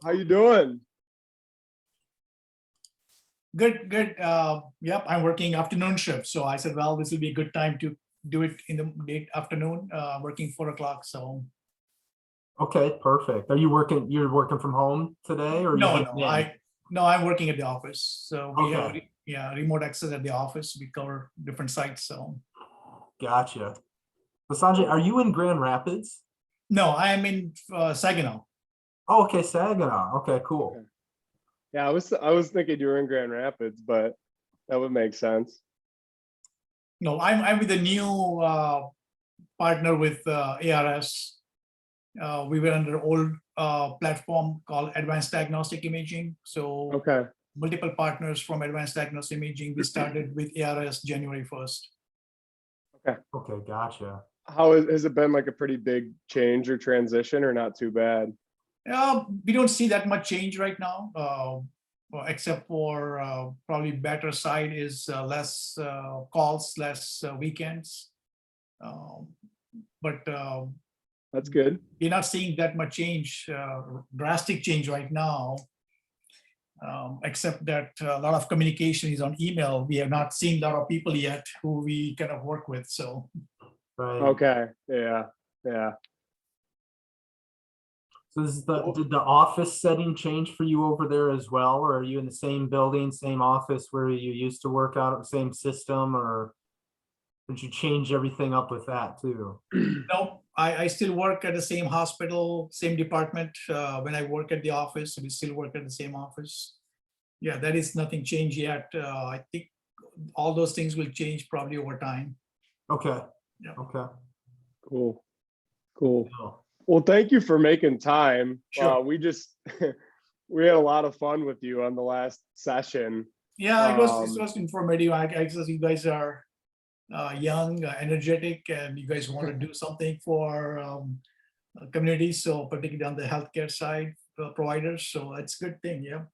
How you doing? Good, good. Yep, I'm working afternoon shift. So I said, well, this will be a good time to do it in the late afternoon, working 4 o'clock. So Okay, perfect. Are you working, you're working from home today or no, you no, I'm working at the office. So we have, Okay. remote access at the office. We cover different sites. So Gotcha. So Sanjay, are you in Grand Rapids? no, I am in Saginaw. Oh, okay, Saginaw. Okay, cool. Okay. Yeah, I was thinking you were in Grand Rapids, but that would make sense. No, I'm with a new partner with ARS. We were under old platform called Advanced Diagnostic Imaging. So Okay. multiple partners from Advanced Diagnostic Imaging. We started with ARS January 1st. Okay, gotcha. Has it been like a pretty big change or transition or not too bad? We don't see that much change right now, except for probably better side is less calls, less weekends. But That's good. we're not seeing that much change, drastic change right now, except that a lot of communication is on email. We have not seen a lot of people yet who we kind of work with. So, Right. Okay. Yeah. Yeah. So did the office setting change for you over there as well? Or are you in the same building, same office where you used to work out of the same system, or did you change everything up with that too? no, I still work at the same hospital, same department. When I work at the office, we still work at the same office. Yeah, that is nothing changed yet. I think all those things will change probably over time. Okay. Yeah. Okay. Cool. Cool. Cool. Well, thank you for making time. Sure. We just we had a lot of fun with you on the last session. Yeah, it was informative. I guess you guys are young, energetic, and you guys want to do something for communities. So particularly on the healthcare side, providers. So it's a good thing. Yeah.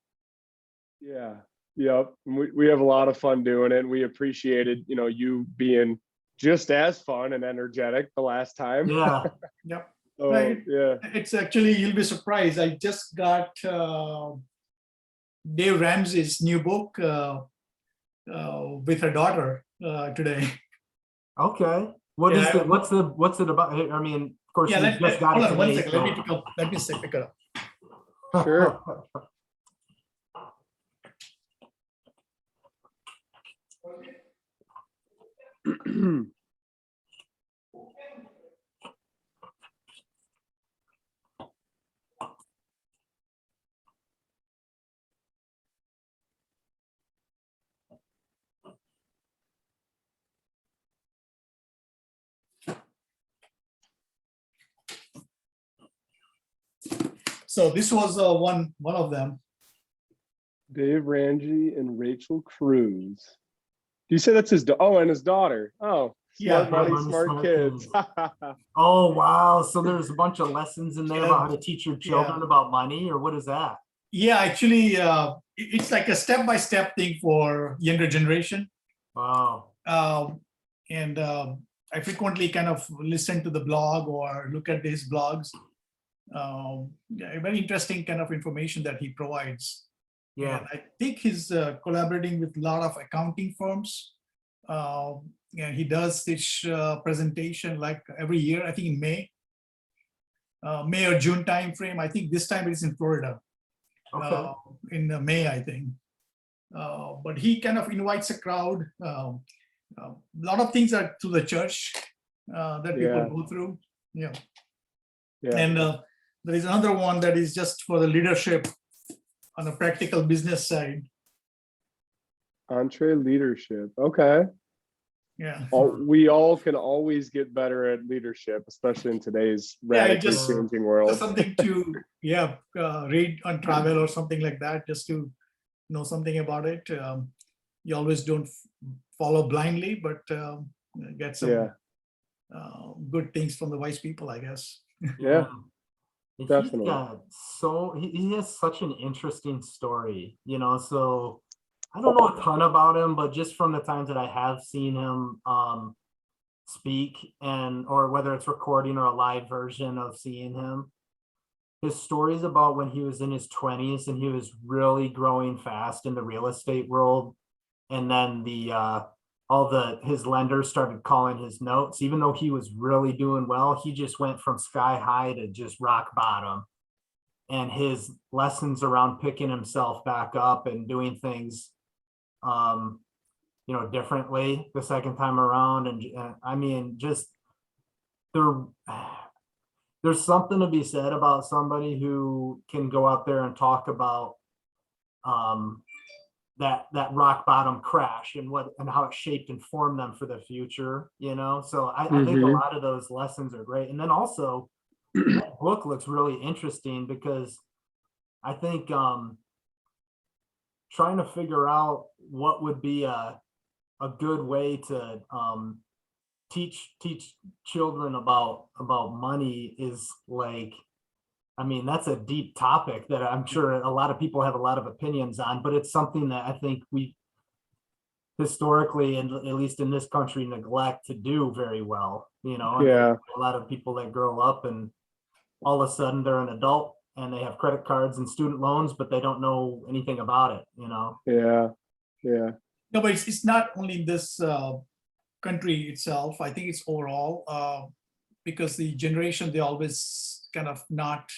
Yeah. Yep. We have a lot of fun doing it. We appreciated, you being just as fun and energetic the last time. Yeah. Yep. So, Right. yeah. It's actually, you'll be surprised. I just got Dave Ramsey's new book with her daughter today. Okay. What's it about? I mean, of course, Yeah, you just got hold it on one today. second. Let me pick it up. Sure. So this was one of them. Dave Ramsey and Rachel Cruz. You say that's his and his daughter. Oh, smart Yeah. money, smart kids. Oh, wow. So there's a bunch of lessons in there Yeah. about how to teach your children about money, or what is that? Yeah, actually, it's like a step-by-step thing for younger generation. Wow. And I frequently kind of listen to the blog or look at his blogs. Yeah, very interesting kind of information that he provides. Yeah. And I think he's collaborating with a lot of accounting firms. And he does this presentation like every year, I think in May or June timeframe. I think this time it is in Florida. Okay. In May, I think. But he kind of invites a crowd. A lot of things are to the church that people go through. Yeah. Yeah. And there is another one that is just for the leadership on a practical business side. Entree leadership. Okay. Yeah. We all can always get better at leadership, especially in today's radically changing world. Just something to read on travel or something like that, just to know something about it. You always don't follow blindly, but get some good things from the wise people, I guess. Yeah. Definitely. He has such an interesting story, so I don't know a ton about him, but just from the times that I have seen him speak, or whether it's recording or a live version of seeing him, his stories about when he was in his 20s and he was really growing fast in the real estate world. And then his lenders started calling his notes, even though he was really doing well, he just went from sky high to just rock bottom. And his lessons around picking himself back up and doing things, differently the second time around. And I mean, just there's something to be said about somebody who can go out there and talk about that rock bottom crash and how it shaped and formed them for the future, So I think a lot of those lessons are great. And then also that book looks really interesting because I think trying to figure out what would be a good way to teach children about money is like, I mean, that's a deep topic that I'm sure a lot of people have a lot of opinions on, but it's something that I think we historically, and at least in this country, neglect to do very well, Yeah. A lot of people that grow up and all of a sudden they're an adult and they have credit cards and student loans, but they don't know anything about it, Yeah. Yeah. No, but it's not only in this country itself. I think it's overall, because the generation, they always kind of not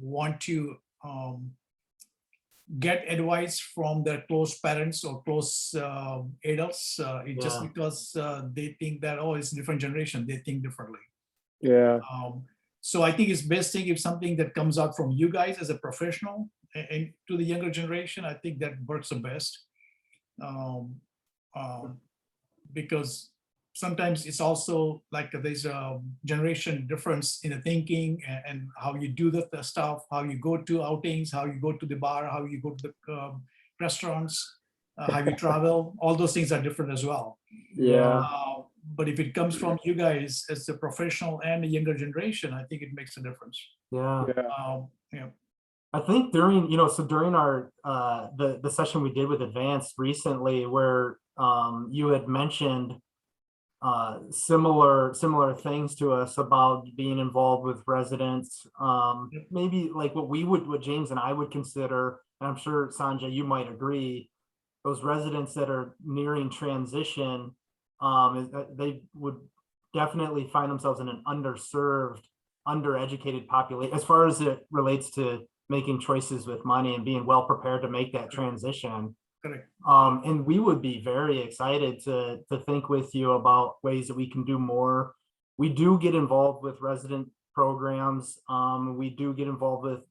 want to get advice from their close parents or close adults. Just because they think that, oh, it's a different generation, they think differently. Yeah. So I think it's best thing if something that comes out from you guys as a professional and to the younger generation, I think that works the best. Because sometimes it's also like there's a generation difference in the thinking and how you do the stuff, how you go to outings, how you go to the bar, how you go to the restaurants, how you travel, all those things are different as well. Yeah. But if it comes from you guys as a professional and a younger generation, I think it makes a difference. Yeah. Yeah. I think during our the session we did with Advanced recently, where you had mentioned similar things to us about being involved with residents, maybe like what James and I would consider, and I'm sure Sanjay, you might agree, those residents that are nearing transition, they would definitely find themselves in an underserved, undereducated population as far as it relates to making choices with money and being well prepared to make that transition. Correct. And we would be very excited to think with you about ways that we can do more. We do get involved with resident programs. We do get involved with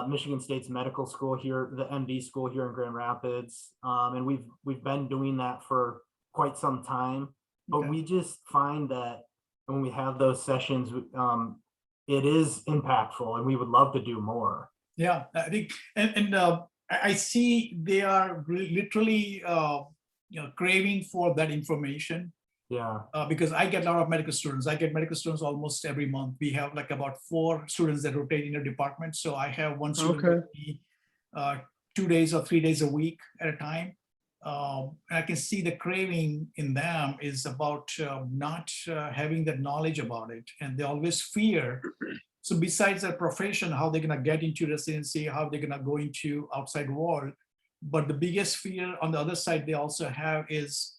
Michigan State's medical school here, the MD school here in Grand Rapids. And we've been doing that for quite some time, but we just find that when we have those sessions, it is impactful and we would love to do more. Yeah, I think, and I see they are literally craving for that information. Yeah. Because I get a lot of medical students. I get medical students almost every month. We have like about 4 students that rotate in a department. So I have one student with me 2 days or 3 days a week at a time. I can see the craving in them is about not having that knowledge about it. And they always fear. So besides their profession, how they're gonna get into residency, how they're gonna go into outside world. But the biggest fear on the other side they also have is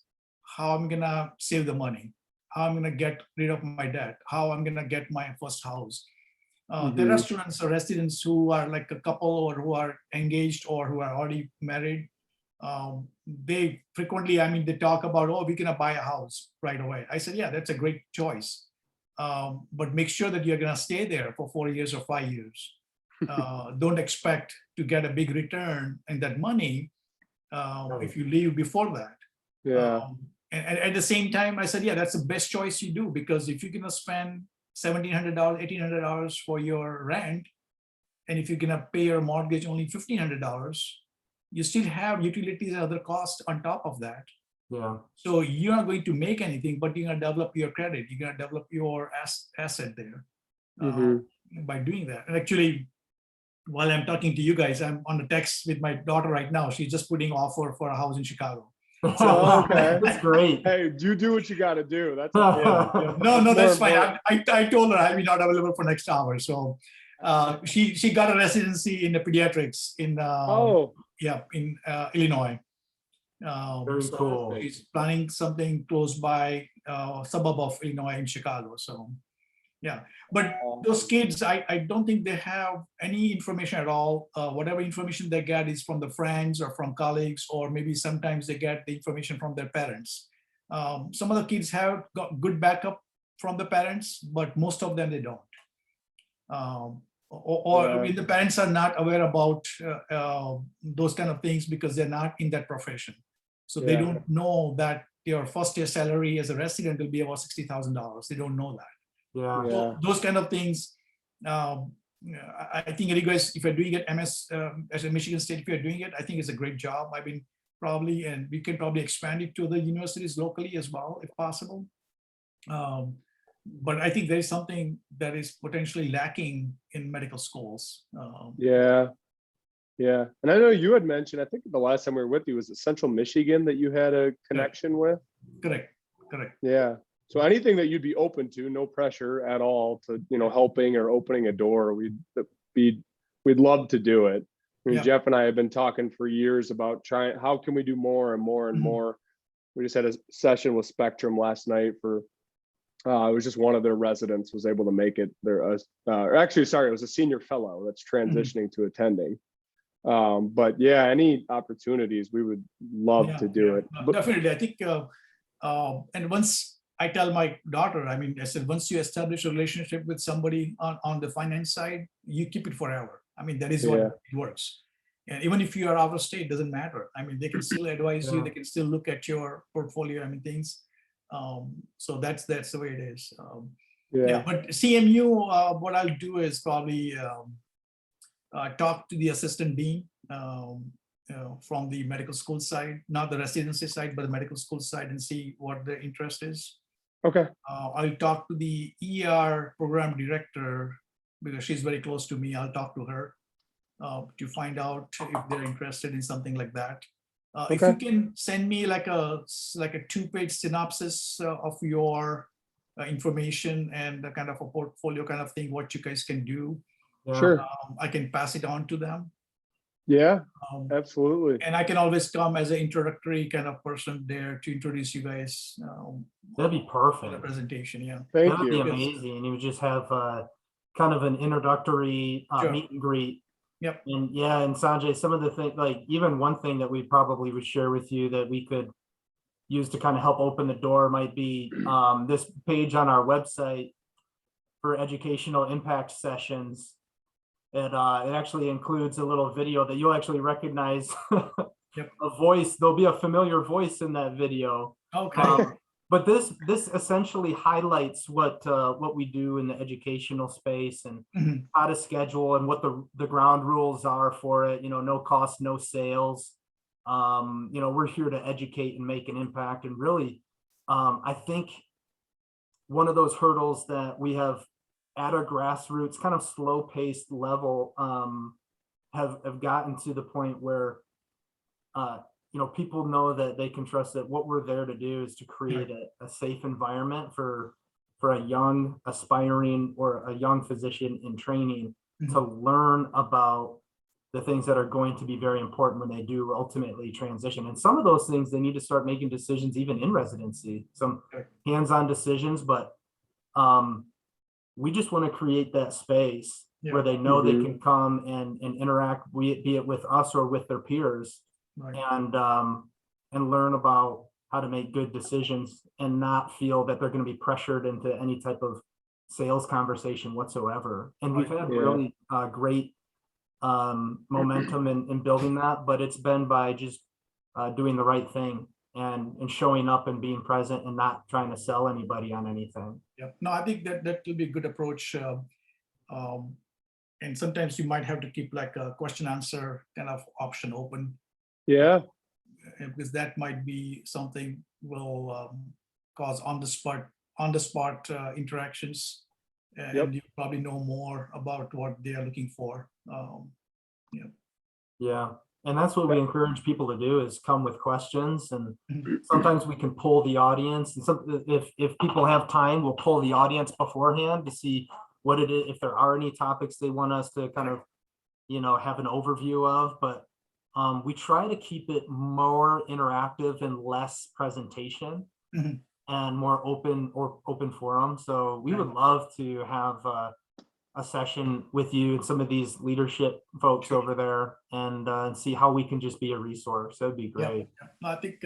how I'm gonna save the money, how I'm gonna get rid of my debt, how I'm gonna get my first house. There are students or residents who are like a couple or who are engaged or who are already married. They frequently, they talk about, oh, we're gonna buy a house right away. I said, yeah, that's a great choice. But make sure that you're gonna stay there for 4 years or 5 years. Don't expect to get a big return in that money if you leave before that. Yeah. And at the same time, I said, yeah, that's the best choice you do, because if you're gonna spend $1,700, $1,800 for your rent, and if you're gonna pay your mortgage only $1,500, you still have utilities and other costs on top of that. Yeah. So you're not going to make anything, but you're gonna develop your credit. You're gonna develop your asset there by doing that. And actually, while I'm talking to you guys, I'm on a text with my daughter right now. She's just putting offer for a house in Chicago. So, okay. That's great. Hey, you do what you got to do. That's No, that's fine. I told her I'll be not available for next hour. So She got a residency in the pediatrics in Oh, in Illinois. Very So cool. she's planning something close by, suburb of Illinois in Chicago. So yeah, but those kids, I don't think they have any information at all. Whatever information they get is from the friends or from colleagues, or maybe sometimes they get the information from their parents. Some of the kids have got good backup from the parents, but most of them they don't. Or Yeah. the parents are not aware about those kind of things because they're not in that profession. So they Yeah. don't know that your first year salary as a resident will be about $60,000. They don't know that. Yeah. Yeah. So those kind of things. I think you guys, if you're doing it MS as a Michigan State, if you're doing it, I think it's a great job. I mean, probably, and we can probably expand it to the universities locally as well, if possible. But I think there's something that is potentially lacking in medical schools. Yeah. Yeah. And I know you had mentioned, I think the last time we were with you, was it Central Michigan that you had a connection with? Correct. Yeah. So anything that you'd be open to, no pressure at all to, helping or opening a door, we'd love to do it. I mean, Yeah. Jeff and I have been talking for years about how can we do more and more and Mhm. more. We just had a session with Spectrum last night for, it was just one of their residents was able to make it. Or actually, sorry, it was a senior fellow that's transitioning to attending. But yeah, any opportunities, we would love to do it. But Definitely. I think, and once I tell my daughter, I mean, I said, once you establish a relationship with somebody on the finance side, you keep it forever. I mean, that is what Yeah. it works. And even if you are out of state, doesn't matter. I mean, they can still advise you. Yeah. They can still look at your portfolio. I mean, things. So that's the way it is. Yeah, but CMU, what I'll do is probably talk to the assistant dean from the medical school side, not the residency side, but the medical school side, and see what the interest is. Okay. I'll talk to the ER program director because she's very close to me. I'll talk to her to find out if they're interested in something like that. If you can send me like a 2-page synopsis of your information and the kind of a portfolio kind of thing, what you guys can do, Sure. I can pass it on to them. Yeah, Um, absolutely. and I can always come as an introductory kind of person there to introduce you guys. That'd be For the perfect. presentation, yeah. Thank That'd be you. amazing. And you would just have kind of an introductory Sure. meet and greet. Yep. And yeah, and Sanjay, some of the things, like even one thing that we probably would share with you that we could use to kind of help open the door might be this page on our website for educational impact sessions. It actually includes a little video that you'll actually recognize. Yep. A voice. There'll be a familiar voice in that video. Okay. But this essentially highlights what we do in the educational space and Mhm. how to schedule and what the ground rules are for it. No cost, no sales. We're here to educate and make an impact. And really, I think one of those hurdles that we have at a grassroots kind of slow paced level have gotten to the point where people know that they can trust that what we're there to do is to create a safe environment for a young aspiring or a young physician in training to learn about the things that are going to be very important when they do ultimately transition. And some of those things they need to start making decisions even in residency, some hands-on decisions, but we just want to create that space where they know they can come and interact, be it with us or with their peers, and learn about how to make good decisions and not feel that they're going to be pressured into any type of sales conversation whatsoever. And we've had really great momentum in building that, but it's been by just doing the right thing and showing up and being present and not trying to sell anybody on anything. Yeah, no, I think that will be a good approach. And sometimes you might have to keep like a question answer kind of option open. Yeah. Because that might be something will cause on the spot interactions, and you probably know more about what they are looking for. Yeah, and that's what we encourage people to do is come with questions, and sometimes we can poll the audience, and if people have time, we'll poll the audience beforehand to see what it is, if there are any topics they want us to kind of, have an overview of, but we try to keep it more interactive and less presentation Mhm. and more open forum. So we would love to have a session with you and some of these leadership folks over there and see how we can just be a resource. That'd be Yeah, great. I think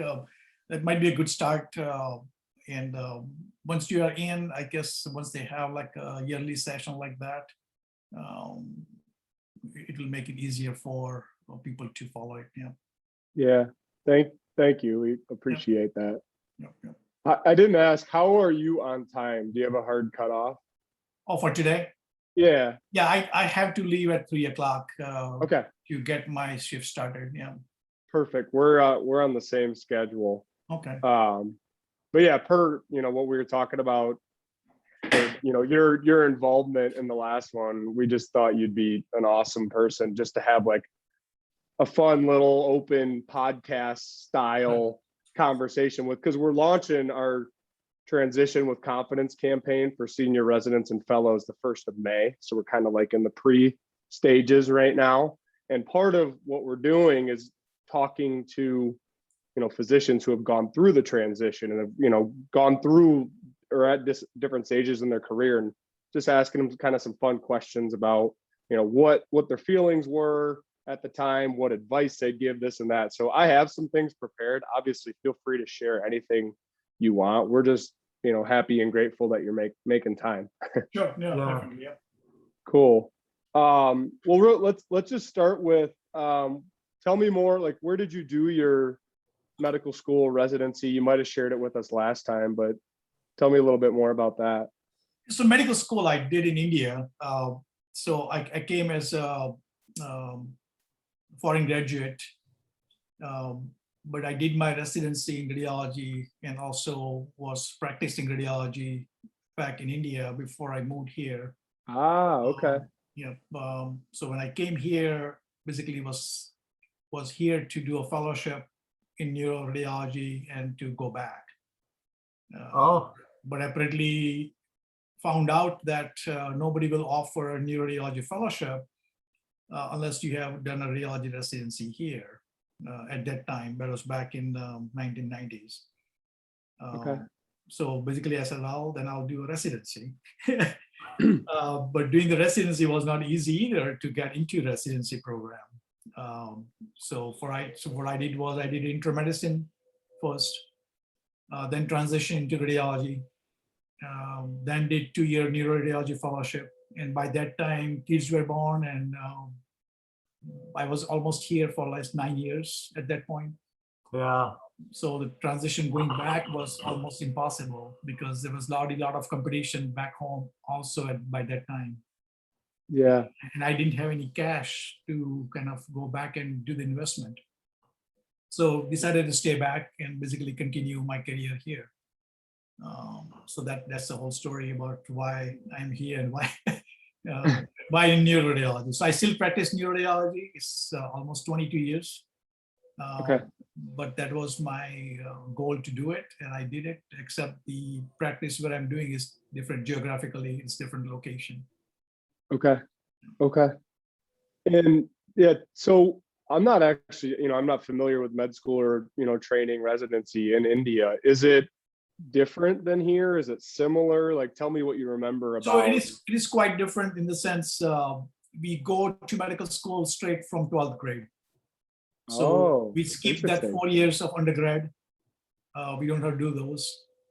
that might be a good start. And once you are in, I guess once they have like a yearly session like that, it will make it easier for people to follow it. Yeah. Yeah. Thank you. We appreciate that. Yep, yep. I didn't ask, how are you on time? Do you have a hard cutoff? Oh, for today? Yeah. Yeah, I have to leave at 3 o'clock Okay. to get my shift started. Yeah. Perfect. We're on the same schedule. Okay. But yeah, per what we were talking about, your involvement in the last one, we just thought you'd be an awesome person just to have like a fun little open podcast style conversation with, because we're launching our transition with confidence campaign for senior residents and fellows the 1st of May. So we're kind of like in the pre stages right now. And part of what we're doing is talking to, physicians who have gone through the transition and have, gone through or at different stages in their career, and just asking them kind of some fun questions about, what their feelings were at the time, what advice they give, this and that. So I have some things prepared. Obviously, feel free to share anything you want. We're just, happy and grateful that you're making time. Sure. Yeah, Yeah. definitely. Yeah. Cool. Well, let's just start with, tell me more, like, where did you do your medical school residency? You might have shared it with us last time, but tell me a little bit more about that. So medical school I did in India. So I came as a foreign graduate, but I did my residency in radiology and also was practicing radiology back in India before I moved here. Okay. Yeah. So when I came here, basically was here to do a fellowship in neuroradiology and to go back. Oh, But apparently found out that nobody will offer a neuroradiology fellowship unless you have done a radiology residency here at that time. That was back in the 1990s. Okay. So basically I said, well, then I'll do a residency. But doing the residency was not easy either to get into residency program. So what I did was I did intramedicine first, then transitioned into radiology, then did 2-year neuroradiology fellowship. And by that time, kids were born, and I was almost here for last 9 years at that point. yeah. So the transition going back was almost impossible because there was a lot of competition back home also by that time. Yeah. And I didn't have any cash to kind of go back and do the investment. So decided to stay back and basically continue my career here. So that's the whole story about why I'm here and why in neuroradiology. So I still practice neuroradiology. It's almost 22 years. Okay. But that was my goal to do it, and I did it, except the practice where I'm doing is different geographically, it's different location. Okay. And yeah, so I'm not actually, I'm not familiar with med school or, training residency in India. Is it different than here? Is it similar? Like, tell me what you remember about. So it is quite different in the sense we go to medical school straight from 12th grade. So we skip that 4 years of undergrad. We don't have to do those.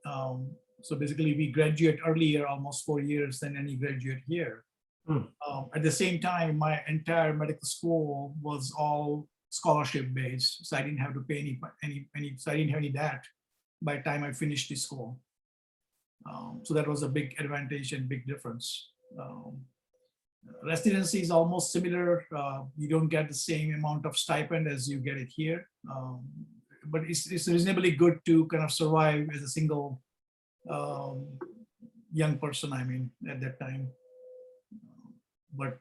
So basically we graduate earlier, almost 4 years than any graduate here. At the same time, my entire medical school was all scholarship based. So I didn't have to pay so I didn't have any debt by the time I finished the school. So that was a big advantage and big difference. Residency is almost similar. You don't get the same amount of stipend as you get it here, but it's reasonably good to kind of survive as a single young person, I mean, at that time. But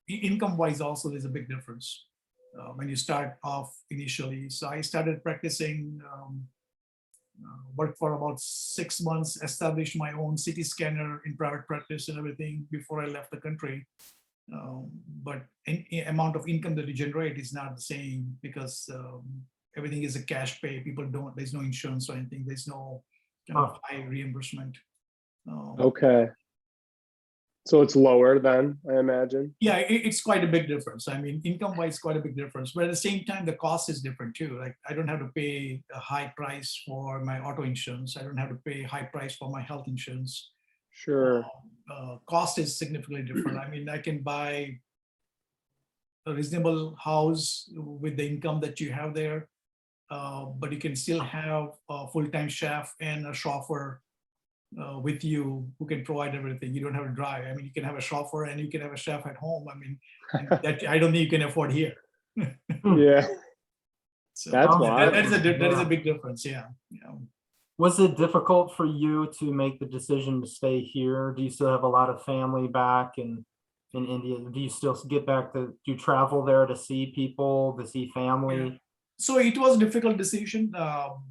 income-wise also there's a big difference when you start off initially. So I started practicing worked for about 6 months, established my own CT scanner in private practice and everything before I left the country. But amount of income that you generate is not the same because everything is a cash pay. People don't, there's no insurance or anything. There's no kind of high reimbursement. Okay. So it's lower then, I imagine. Yeah, it's quite a big difference. I mean, income-wise, quite a big difference. But at the same time, the cost is different too. Like I don't have to pay a high price for my auto insurance. I don't have to pay a high price for my health insurance. Sure. Cost is significantly different. I mean, I can buy a reasonable house with the income that you have there, but you can still have a full-time chef and a chauffeur with you who can provide everything. You don't have to drive. I mean, you can have a chauffeur and you can have a chef at home. I mean, that I don't think you can afford here. Yeah. So That's that is wild. a big difference. Yeah. Was it difficult for you to make the decision to stay here? Do you still have a lot of family back in India? Do you still get back to, do you travel there to see people, to see family? So it was a difficult decision,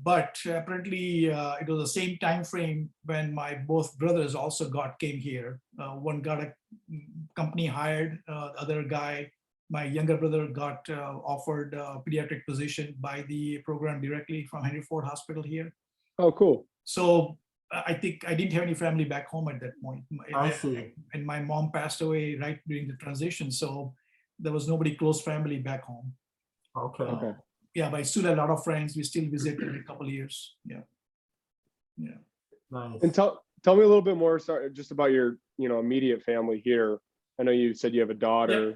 but apparently it was the same time frame when my both brothers also came here. One got a company hired, the other guy, my younger brother, got offered a pediatric position by the program directly from Henry Ford Hospital here. Oh, cool. So I think I didn't have any family back home at that point. I see. And my mom passed away right during the transition, so there was nobody close family back home. Okay. Yeah, but I still had a lot of friends. We still visit every couple of years. Yeah. Nice. And tell me a little bit more, sorry, just about your, immediate family here. I know you said you have a daughter. Yeah.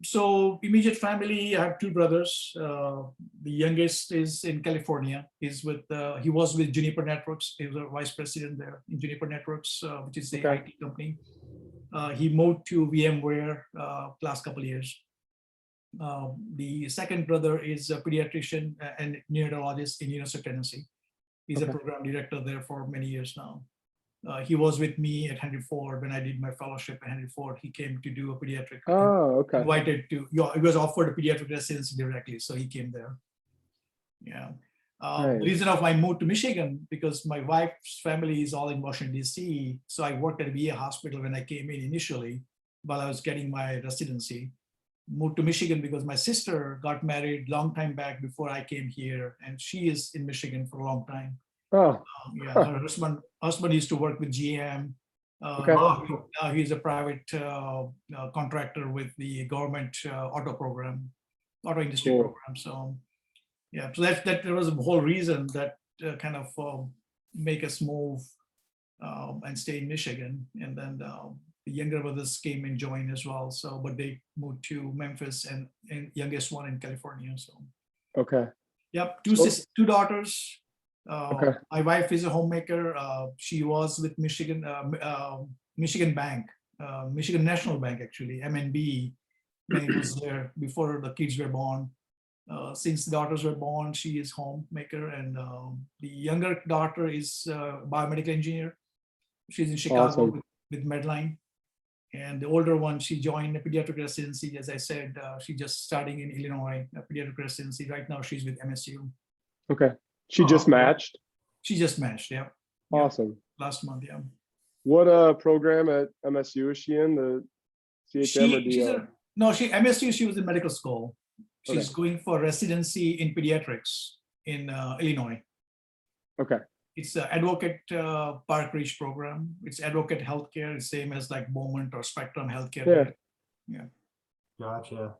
So immediate family, I have two brothers. The youngest is in California. He was with Juniper Networks. He was a vice president there in Juniper Networks, which is the IT company. He moved to VMware last couple of years. The second brother is a pediatrician and neonatologist in University of Tennessee. He's a program director there for many years now. He was with me at Henry Ford when I did my fellowship at Henry Ford. He came to do a pediatric. Oh, okay. He was offered a pediatric residency directly, so he came there. Yeah. The reason of my move to Michigan, because my wife's family is all in Washington, D.C. So I worked at a VA hospital when I came in initially while I was getting my residency. Moved to Michigan because my sister got married long time back before I came here, and she is in Michigan for a long time. Oh, her husband used to work with GM. Now he's a private contractor with the government auto industry program. So yeah, so that there was a whole reason that kind of make us move and stay in Michigan, and then the younger brothers came and joined as well. So, but they moved to Memphis, and youngest one in California. So, yep, two daughters. My wife is a homemaker. She was with Michigan Bank, Michigan National Bank, actually, MNB, when it was there before the kids were born. Since the daughters were born, she is homemaker, and the younger daughter is a biomedical engineer. She's in Chicago with Medline. And the older one, she joined a pediatric residency. As I said, she's just starting in Illinois, a pediatric residency. Right now, she's with MSU. Okay. She just matched? She just matched, yeah. Awesome. Last month, yeah. What program at MSU is she in? The CHM or DO? MSU, she was in medical school. She's going for residency in pediatrics in Illinois. Okay. It's an Advocate Park Ridge program. It's Advocate Healthcare, the same as like Beaumont or Spectrum Healthcare. Yeah. Gotcha.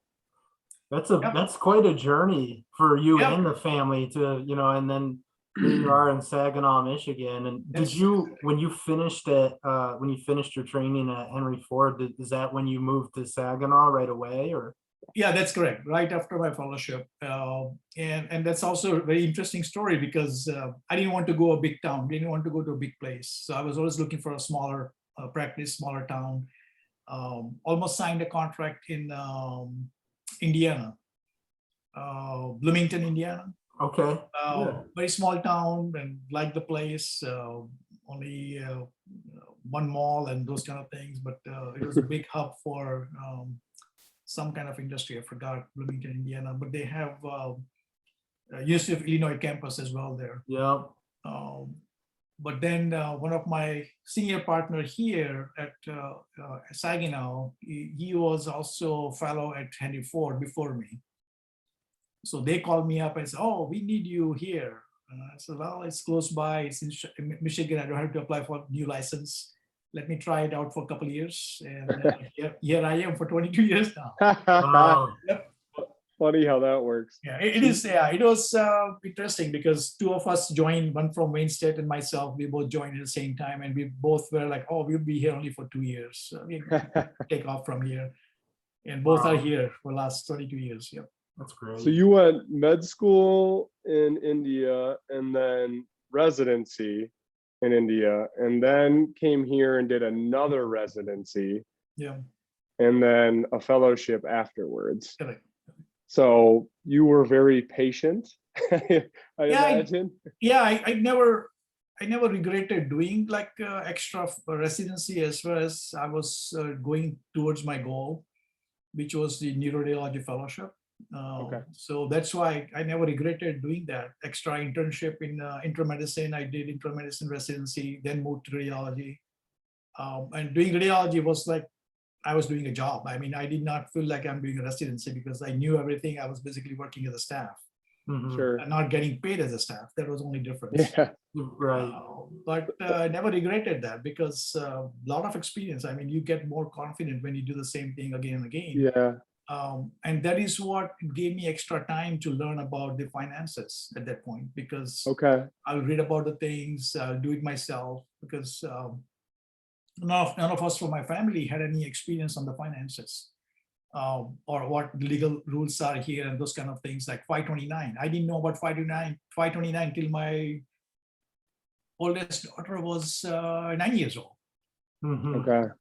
That's quite a journey for you and the family to, and then here you are in Saginaw, Michigan. And did you, when you finished your training at Henry Ford, is that when you moved to Saginaw right away, or? Yeah, that's correct. Right after my fellowship. And that's also a very interesting story because I didn't want to go a big town, didn't want to go to a big place. So I was always looking for a smaller practice, smaller town. Almost signed a contract in Indiana, Bloomington, Indiana. Okay. Very small town, and like the place, only one mall and those kind of things. But it was a big hub for some kind of industry. I forgot, Bloomington, Indiana, but they have University of Illinois campus as well there. Yeah. But then one of my senior partner here at Saginaw, he was also fellow at Henry Ford before me. So they called me up and said, "Oh, we need you here." I said, "Well, it's close by. It's in Michigan. I don't have to apply for a new license. Let me try it out for a couple of years." And here I am for 22 years now. Wow. Yep. Funny how that works. Yeah, it is. Yeah, it was interesting because two of us joined, one from Wayne State and myself. We both joined at the same time, and we both were like, "Oh, we'll be here only for 2 years. So we take off from here." And both are Wow. here for the last 22 years. Yep. That's great. So you went med school in India and then residency in India, and then came here and did another residency Yeah. and then a fellowship afterwards. Correct. So you were very patient, I Yeah, imagine. I never regretted doing like extra residency as far as I was going towards my goal, which was the neuroradiology fellowship. Okay. So that's why I never regretted doing that extra internship in intramedicine. I did intramedicine residency, then moved to radiology. And doing radiology was like I was doing a job. I mean, I did not feel like I'm doing a residency because I knew everything. I was basically working as a staff Mhm. Sure. and not getting paid as a staff. That was the only difference. Yeah. Right. But I never regretted that because a lot of experience. I mean, you get more confident when you do the same thing again and again. Yeah. And that is what gave me extra time to learn about the finances at that point, because Okay. I'll read about the things, I'll do it myself, because none of us from my family had any experience on the finances. Or what legal rules are here and those kind of things like 529. I didn't know about 529 till my oldest daughter was 9 years old. Mhm. Okay.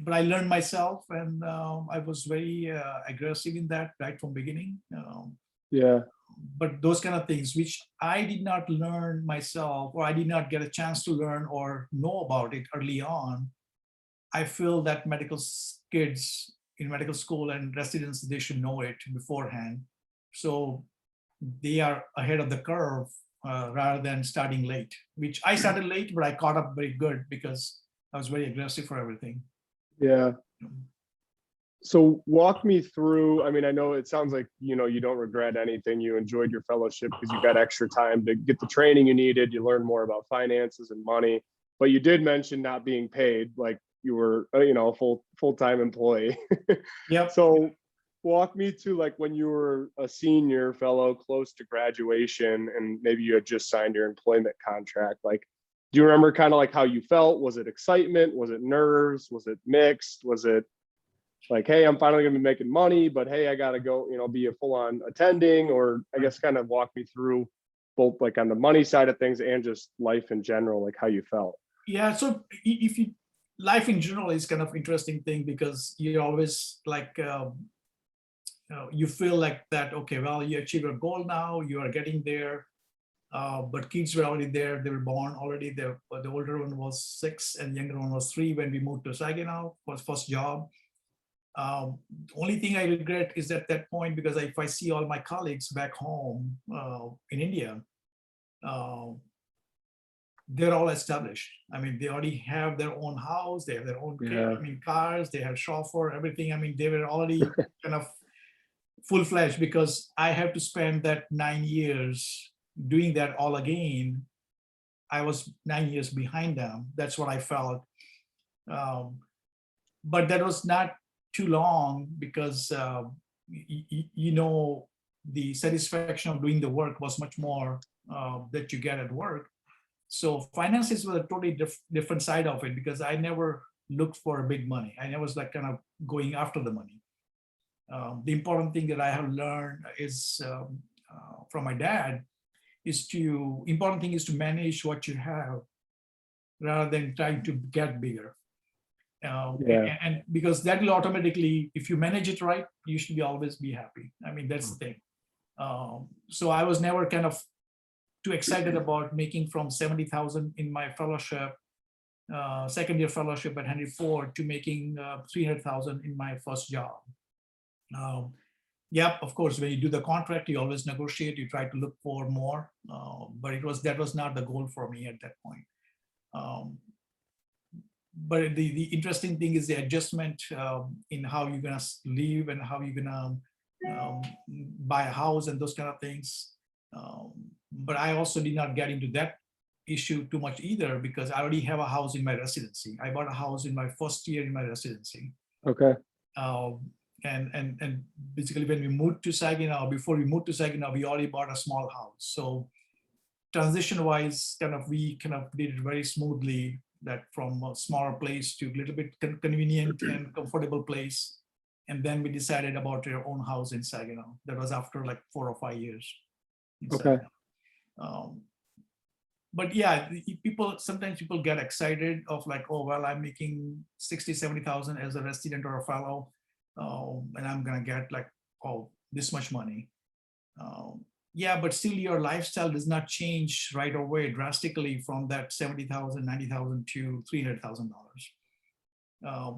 But I learned myself, and I was very aggressive in that right from beginning. Yeah. But those kind of things which I did not learn myself, or I did not get a chance to learn or know about it early on, I feel that kids in medical school and residents, they should know it beforehand. So they are ahead of the curve rather than starting late, which I started late, but I caught up very good because I was very aggressive for everything. Yeah. So walk me through, I mean, I know it sounds like, you don't regret anything. You enjoyed your fellowship because you got extra time to get the training you needed. You learned more about finances and money, but you did mention not being paid, like you were, a full-time employee. Yep. So walk me to like when you were a senior fellow close to graduation and maybe you had just signed your employment contract. Like, do you remember kind of like how you felt? Was it excitement? Was it nerves? Was it mixed? Was it like, hey, I'm finally gonna be making money, but hey, I gotta go, be a full-on attending? Or I guess kind of walk me through both like on the money side of things and just life in general, like how you felt. Yeah. So if you life in general is kind of interesting thing because you always like you feel like that. Okay, well, you achieve your goal now. You are getting there. But kids were already there. They were born already. The older one was 6 and the younger one was 3 when we moved to Saginaw for his first job. The only thing I regret is at that point, because if I see all my colleagues back home in India, they're all established. I mean, they already have their own house, they have their own cars, they have chauffeur, everything. I mean, they were already kind of full-fledged because I have to spend that 9 years doing that all again. I was 9 years behind them. That's what I felt. But that was not too long because the satisfaction of doing the work was much more that you get at work. So finances were a totally different side of it because I never looked for big money. I never was like kind of going after the money. The important thing that I have learned is from my dad important thing is to manage what you have rather than trying to get bigger. And because that will automatically, if you manage it right, you should always be happy. I mean, that's the thing. So I was never kind of too excited about making from 70,000 in my fellowship, second year fellowship at Henry Ford, to making 300,000 in my first job. Yep, of course, when you do the contract, you always negotiate, you try to look for more, but that was not the goal for me at that point. But the interesting thing is the adjustment in how you're gonna live and how you're gonna buy a house and those kind of things. But I also did not get into that issue too much either, because I already have a house in my residency. I bought a house in my first year in my residency. Okay. And basically when we moved to Saginaw, before we moved to Saginaw, we already bought a small house. So transition wise, we kind of did it very smoothly, that from a smaller place to a little bit convenient and comfortable place. And then we decided about our own house in Saginaw. That was after like 4 or 5 years. Okay. But yeah, sometimes people get excited of like, oh, well, I'm making 60, 70,000 as a resident or a fellow. And I'm gonna get like, oh, this much money. Yeah, but still your lifestyle does not change right away drastically from that 70,000, 90,000 to $300,000.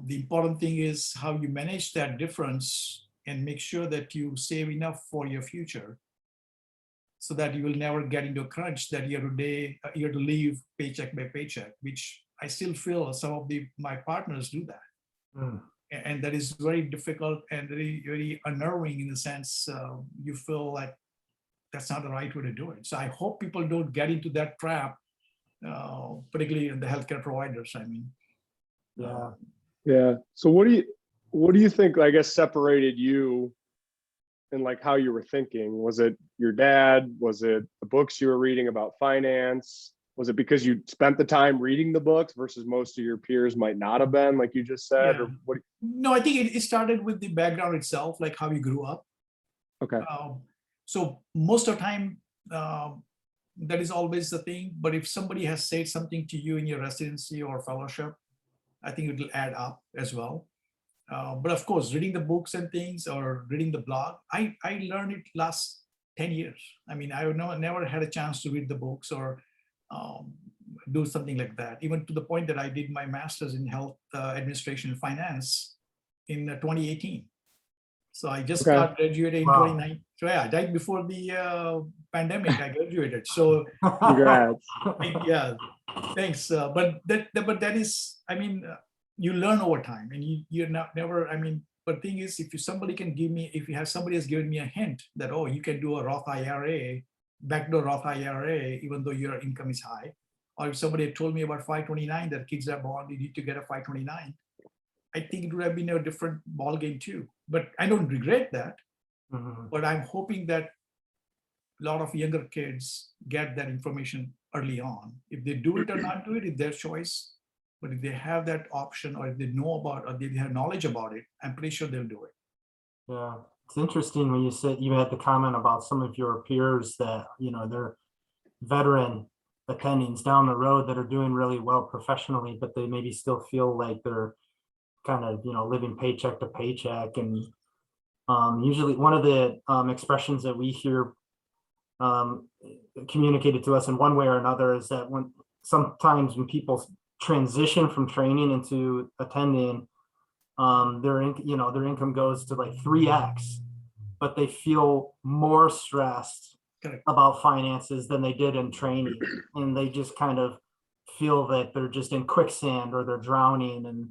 The important thing is how you manage that difference and make sure that you save enough for your future, so that you will never get into a crunch that you have to live paycheck by paycheck, which I still feel some of my partners do that. And that is very difficult and very, very unnerving in the sense you feel like that's not the right way to do it. So I hope people don't get into that trap, particularly in the healthcare providers, I mean. Yeah. Yeah. So what do you think, I guess, separated you and like how you were thinking? Was it your dad? Was it the books you were reading about finance? Was it because you spent the time reading the books versus most of your peers might not have been, like you just said? Yeah. Or what? No, I think it started with the background itself, like how you grew up. Okay. So most of the time, that is always the thing. But if somebody has said something to you in your residency or fellowship, I think it will add up as well. But of course, reading the books and things or reading the blog, I learned it last 10 years. I mean, I never had a chance to read the books or do something like that, even to the point that I did my master's in health administration and finance in 2018. So I just Okay. got graduated in Wow. 2019. So yeah, right before the pandemic, I graduated. So Congrats. yeah, thanks. But that is, I mean, you learn over time, and you're not never. I mean, but thing is, if somebody has given me a hint that, oh, you can do a Roth IRA, backdoor Roth IRA, even though your income is high, or if somebody had told me about 529 that kids are born, you need to get a 529. I think it would have been a different ball game too. But I don't regret that. But I'm hoping that a lot of younger kids get that information early on. If they do it or not do it, it's their choice. But if they have that option, or if they know about, or they have knowledge about it, I'm pretty sure they'll do it. Yeah, it's interesting when you said you had the comment about some of your peers that, they're veteran attendings down the road that are doing really well professionally, but they maybe still feel like they're kind of, living paycheck to paycheck. And usually one of the expressions that we hear communicated to us in one way or another is that sometimes when people transition from training into attending, their income goes to like 3x, but they feel more stressed Correct. about finances than they did in training, and they just kind of feel that they're just in quicksand or they're drowning, and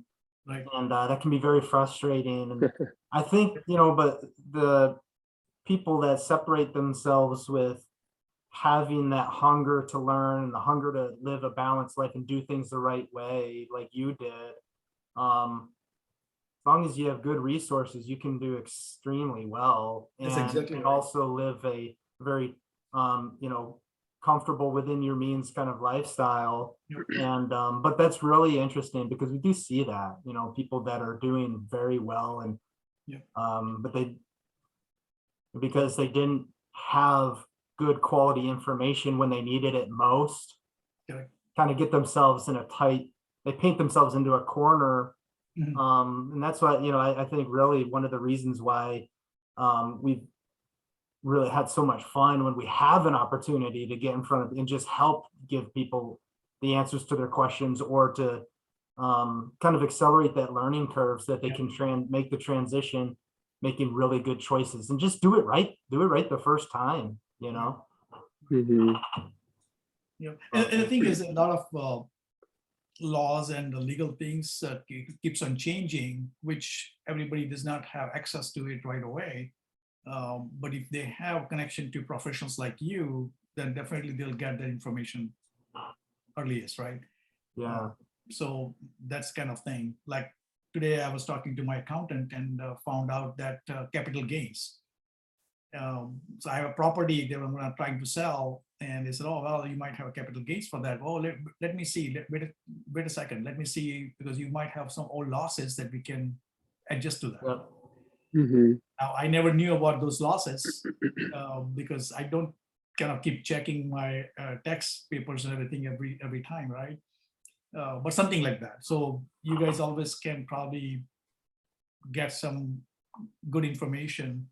Right. That can be very frustrating. And I think, but the people that separate themselves with having that hunger to learn and the hunger to live a balanced life and do things the right way, like you did, as long as you have good resources, you can do extremely well. That's and, exactly and right. also live a very, comfortable within your means kind of lifestyle. Yep. And, but that's really interesting because we do see that, people that are doing very well and, Yep. but because they didn't have good quality information when they needed it most, Correct. kind of get themselves in they paint themselves into a corner. And that's why, I think really one of the reasons why we've really had so much fun when we have an opportunity to get in front of and just help give people the answers to their questions, or to kind of accelerate that learning curve so that they can make the transition making really good choices, and just do it right the first time, you know? Mhm. Yeah, and the thing is, a lot of laws and the legal things keeps on changing, which everybody does not have access to it right away. But if they have connection to professionals like you, then definitely they'll get that information earliest, right? Yeah. So that's kind of thing. Like today, I was talking to my accountant and found out that capital gains. So I have a property that I'm trying to sell, and they said, "Oh, well, you might have a capital gains for that." Oh, let me see. Wait a second. Let me see, because you might have some old losses that we can adjust to that. Yeah. Mhm. Now, I never knew about those losses because I don't kind of keep checking my tax papers and everything every time, right? But something like that. So you guys always can probably get some good information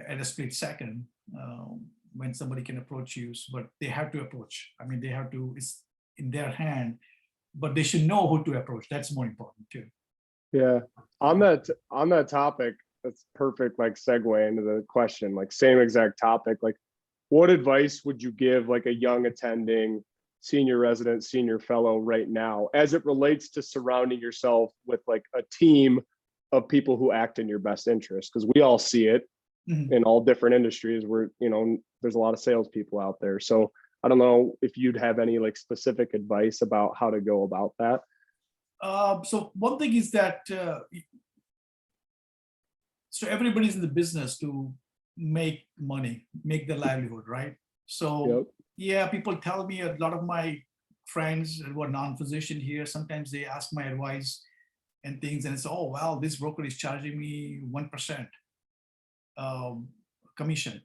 at a split second when somebody can approach you, but they have to approach. I mean, they have to, it's in their hand, but they should know who to approach. That's more important too. Yeah. On that topic, that's perfect, like segue into the question, like same exact topic. Like, what advice would you give like a young attending senior resident, senior fellow right now, as it relates to surrounding yourself with like a team of people who act in your best interest? Because we all see it in all different industries where, you know, there's a lot of salespeople out there. So I don't know if you'd have any like specific advice about how to go about that. So one thing is that so everybody's in the business to make money, make their livelihood, right? So Yep. yeah, people tell me, a lot of my friends who are non-physician here, sometimes they ask my advice and things, and it's, oh, well, this broker is charging me 1% commission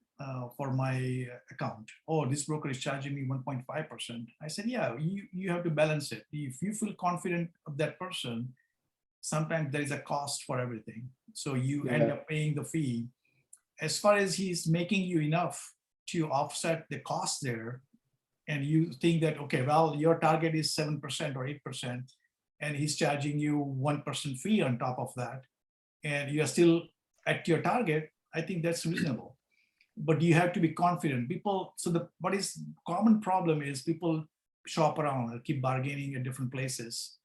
for my account. Oh, this broker is charging me 1.5%. I said, yeah, you have to balance it. If you feel confident of that person, sometimes there is a cost for everything. So you end up paying the fee. As far as he's making you enough to offset the cost there, and you think that, okay, well, your target is 7% or 8%, and he's charging you 1% fee on top of that, and you are still at your target, I think that's reasonable. But you have to be confident. People, so what is common problem is people shop around or keep bargaining at different places,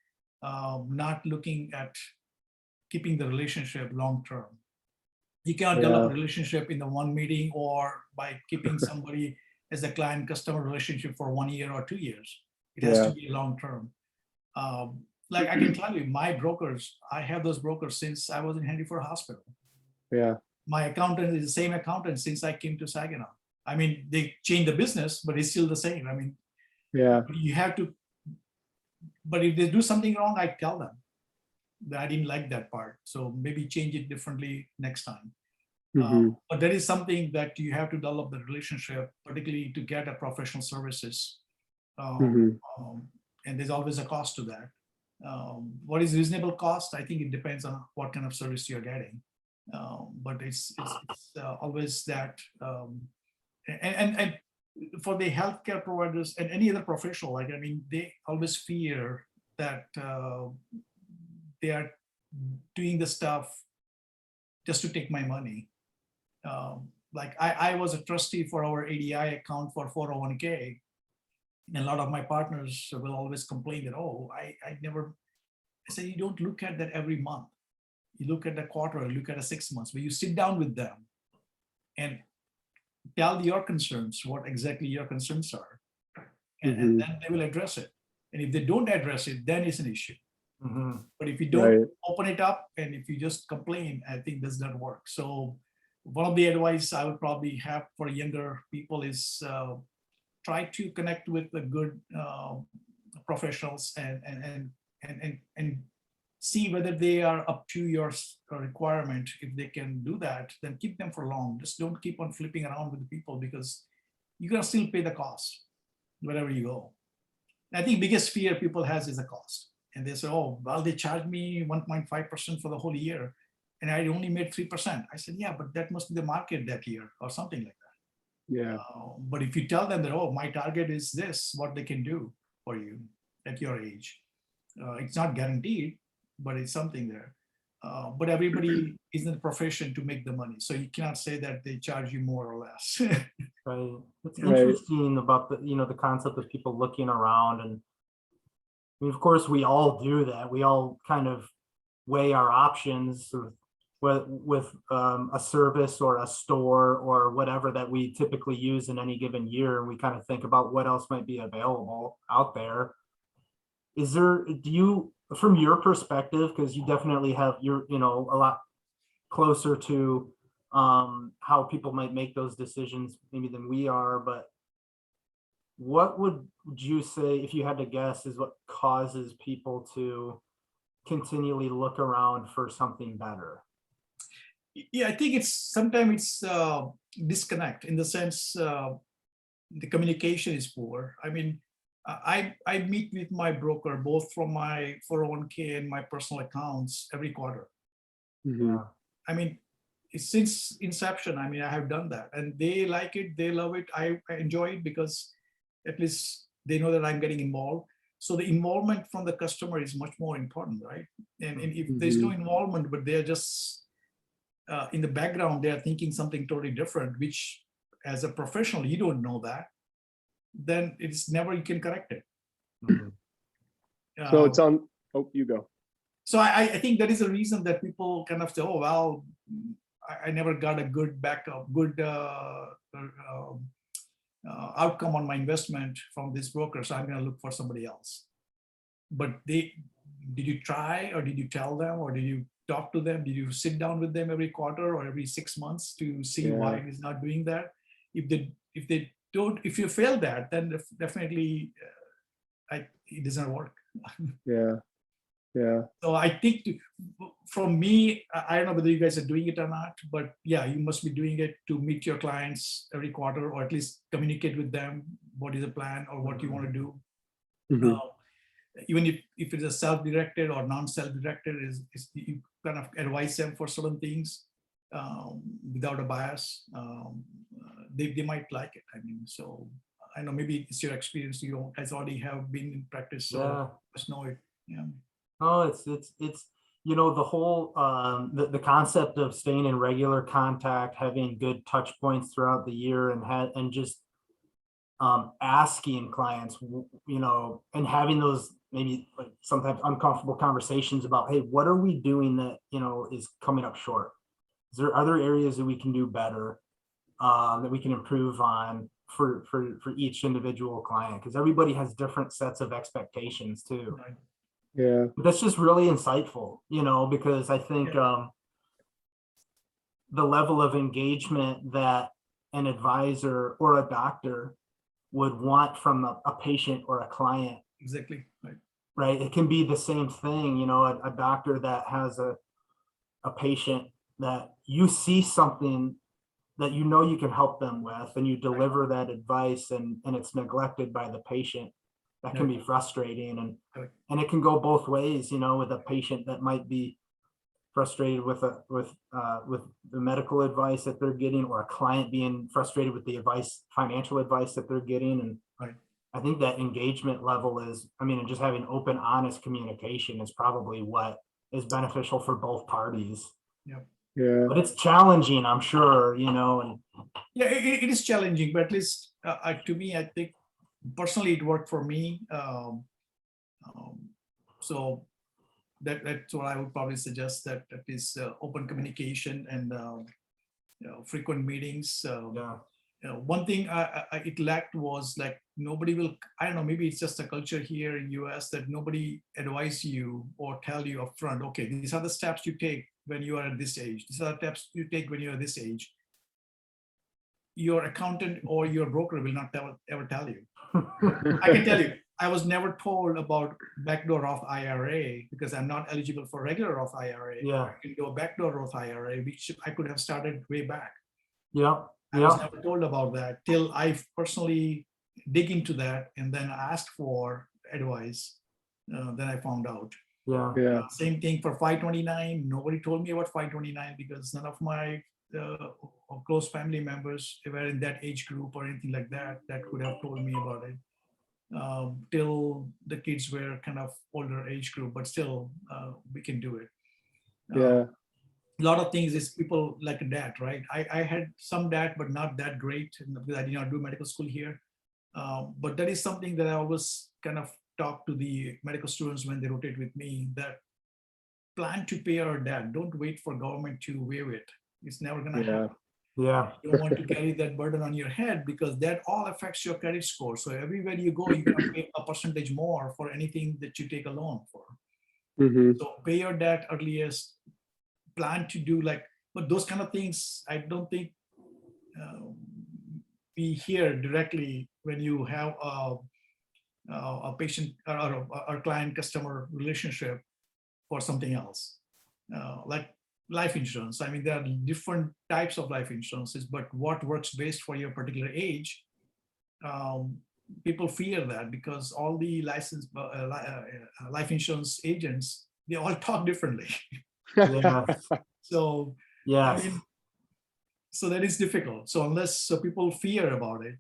not looking at keeping the relationship long term. You cannot develop a relationship in the one meeting or by keeping somebody as a client customer relationship for 1 year or 2 years. It has to be long term. Like I can tell you, my brokers, I have those brokers since I was in Henry Ford Hospital. Yeah. My accountant is the same accountant since I came to Saginaw. I mean, they changed the business, but it's still the same. I mean, you have to, but if they do something wrong, I tell them that I didn't like that part. So maybe change it differently next time. But there is something that you have to develop the relationship, particularly to get a professional services. And there's always a cost to that. What is reasonable cost? I think it depends on what kind of service you're getting. But it's always that. And for the healthcare providers and any other professional, like, I mean, they always fear that they are doing the stuff just to take my money. Like I was a trustee for our ADI account for 401k. And a lot of my partners will always complain that, oh, I say, you don't look at that every month. You look at the quarter, look at the 6 months, but you sit down with them and tell your concerns, what exactly your concerns are. And then they will address it. And if they don't address it, then it's an issue. But if you don't open it up and if you just complain, I think this doesn't work. So one of the advice I would probably have for younger people is try to connect with the good professionals and see whether they are up to your requirement. If they can do that, then keep them for long. Just don't keep on flipping around with the people, because you're gonna still pay the cost wherever you go. I think biggest fear people has is the cost. And they say, oh, well, they charged me 1.5% for the whole year and I only made 3%. I said, yeah, but that must be the market that year or something like that. But if you tell them that, oh, my target is this, what they can do for you at your age, it's not guaranteed, but it's something there. But everybody is in the profession to make the money. So you cannot say that they charge you more or less. Right. It's Right. interesting about the, the concept of people looking around, and I mean, of course we all do that. We all kind of weigh our options with a service or a store or whatever that we typically use in any given year. And we kind of think about what else might be available out there. Do you, from your perspective, because you definitely have, you're, a lot closer to how people might make those decisions maybe than we are, but what would you say, if you had to guess, is what causes people to continually look around for something better? Yeah, I think sometimes it's disconnect in the sense the communication is poor. I mean, I meet with my broker both from my 401k and my personal accounts every quarter. Mhm. I mean, since inception, I mean, I have done that, and they like it, they love it. I enjoy it because at least they know that I'm getting involved. So the involvement from the customer is much more important, right? And if there's no involvement, but they're just in the background, they're thinking something totally different, which as a professional, you don't know that, then it's never, you can correct it. Mhm. So it's on, oh, you go. So I think that is a reason that people kind of say, oh, well, I never got a good backup, good outcome on my investment from this broker, so I'm going to look for somebody else. But did you try, or did you tell them, or did you talk to them? Did you sit down with them every quarter or every 6 months to see why it is not doing that? If they don't, if you fail that, then definitely it doesn't work. Yeah. Yeah. So I think from me, I don't know whether you guys are doing it or not, but yeah, you must be doing it to meet your clients every quarter, or at least communicate with them what is the plan or what you want to do. Mhm. Even if it's a self-directed or non-self-directed, is you kind of advise them for certain things without a bias. They might like it. I mean, so I know maybe it's your experience. You guys already have been in practice, so Yeah. just know it. Yeah. Oh, it's the whole the concept of staying in regular contact, having good touch points throughout the year, and just asking clients, and having those maybe like sometimes uncomfortable conversations about, hey, what are we doing that is coming up short? Is there other areas that we can do better, that we can improve on for each individual client? Because everybody has different sets of expectations too. Right. Yeah. But that's just really insightful, because I think the level of engagement that an advisor or a doctor would want from a patient or a client, Exactly. Right. right? It can be the same thing, a doctor that has a patient that you see something that you can help them with, and you deliver that advice, and it's neglected by the patient. That can be frustrating, and it can go both ways, with a patient that might be frustrated with the medical advice that they're getting, or a client being frustrated with the financial advice that they're getting. And Right. I think that engagement level is, and just having open, honest communication is probably what is beneficial for both parties. Yep. Yeah. But it's challenging, I'm sure, and Yeah, it is challenging, but at least to me, I think personally it worked for me. So that's what I would probably suggest, that at least open communication and frequent meetings. yeah. One thing it lacked was like nobody will, I don't know, maybe it's just a culture here in US that nobody advise you or tell you upfront, okay, these are the steps you take when you are at this age. These are the steps you take when you're at this age. Your accountant or your broker will not ever tell you. I can tell you, I was never told about backdoor Roth IRA because I'm not eligible for regular Roth IRA. Yeah. I can do a backdoor Roth IRA, which I could have started way back. Yeah. I was never told about that till I personally dig into that and then asked for advice. Then I found out. Yeah. Same thing for 529. Nobody told me about 529 because none of my close family members were in that age group or anything like that could have told me about it. Till the kids were kind of older age group, but still we can do it. Yeah. A lot of things is people like that, right? I had some that, but not that great because I did not do medical school here. But that is something that I always kind of talk to the medical students when they rotate with me, that plan to pay our debt. Don't wait for government to waive it. It's never going to Yeah. happen. Yeah. You don't want to carry that burden on your head because that all affects your credit score. So everywhere you go, you're going to pay a percentage more for anything that you take a loan for. Hmm. So pay your debt earliest, plan to do like, but those kind of things, I don't think we hear directly when you have a patient or client customer relationship for something else. Like life insurance. I mean, there are different types of life insurances, but what works best for your particular age, people fear that because all the licensed life insurance agents, they all talk differently. Yeah. So, I Yes. mean, so that is difficult. So unless so people fear about it,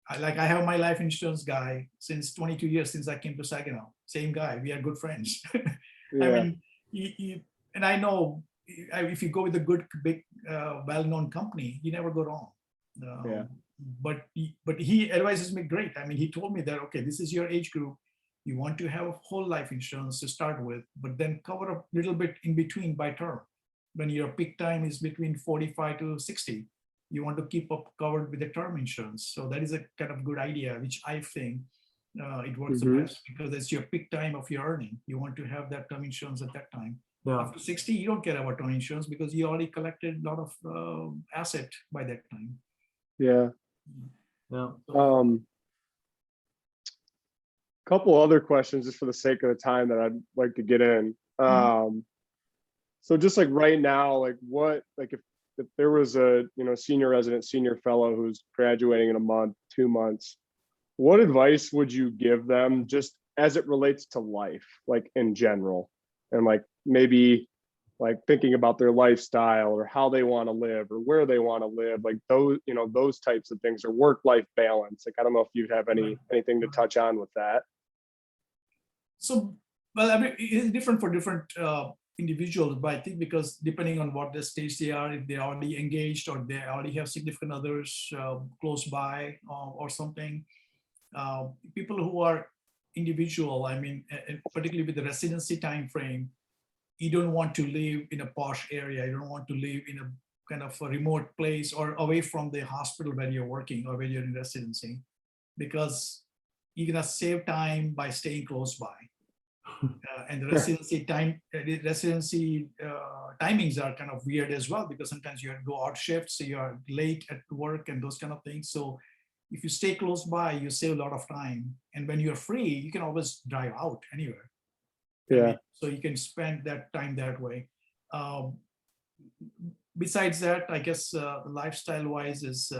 I have my life insurance guy since 22 years since I came to Saginaw. Same guy. We are good friends. I Yeah. mean, and I know if you go with a good, big, well-known company, you never go wrong. Yeah. But he advises me great. I mean, he told me that, okay, this is your age group. You want to have a whole life insurance to start with, but then cover a little bit in between by term. When your peak time is between 45 to 60, you want to keep up covered with the term insurance. So that is a kind of good idea, which I think it works the best because it's your peak time of your earning. You want to have that term insurance at that time. Yeah. After 60, you don't care about term insurance because you already collected a lot of asset by that time. Yeah. Yeah. Couple other questions just for the sake of the time that I'd like to get in. So just like right now, like what, like if there was a, senior resident, senior fellow who's graduating in a month, 2 months, what advice would you give them just as it relates to life, like in general, and like maybe like thinking about their lifestyle or how they want to live or where they want to live, like those types of things, or work-life balance. Like, I don't know if you have anything to touch on with that. So, well, I mean, it's different for different individuals, but I think because depending on what the stage they are, if they're already engaged or they already have significant others close by or something, people who are individual, I mean, particularly with the residency time frame, you don't want to live in a posh area. You don't want to live in a kind of a remote place or away from the hospital where you're working or where you're in residency, because you're gonna save time by staying close by. And the residency timings are kind of weird as well, because sometimes you have to go odd shifts, so you're late at work and those kind of things. So if you stay close by, you save a lot of time. And when you're free, you can always drive out anywhere. Yeah. I mean, so you can spend that time that way. Besides that, I guess lifestyle wise is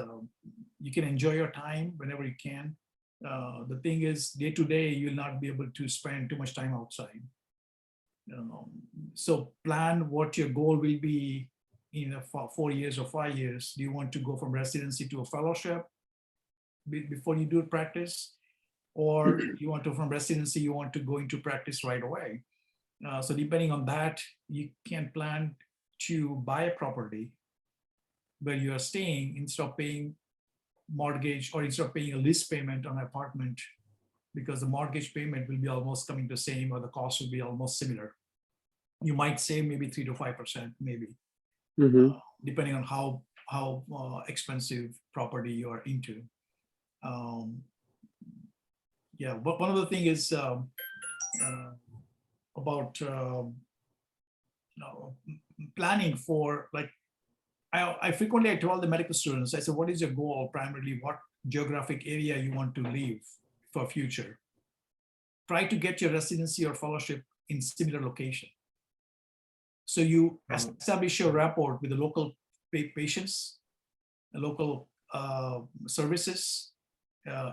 you can enjoy your time whenever you can. The thing is, day to day, you'll not be able to spend too much time outside. So plan what your goal will be in 4 years or 5 years. Do you want to go from residency to a fellowship before you do practice? Or you want to, from residency, you want to go into practice right away? So depending on that, you can plan to buy a property where you are staying instead of paying mortgage, or instead of paying a lease payment on an apartment, because the mortgage payment will be almost coming the same, or the cost will be almost similar. You might save maybe 3 to 5%, maybe, depending on how expensive property you are into. Yeah, but one of the thing is about planning for, like, I frequently tell the medical students, I said, what is your goal primarily? What geographic area you want to live for future? Try to get your residency or fellowship in similar location. So you establish your rapport with the local patients, the local services,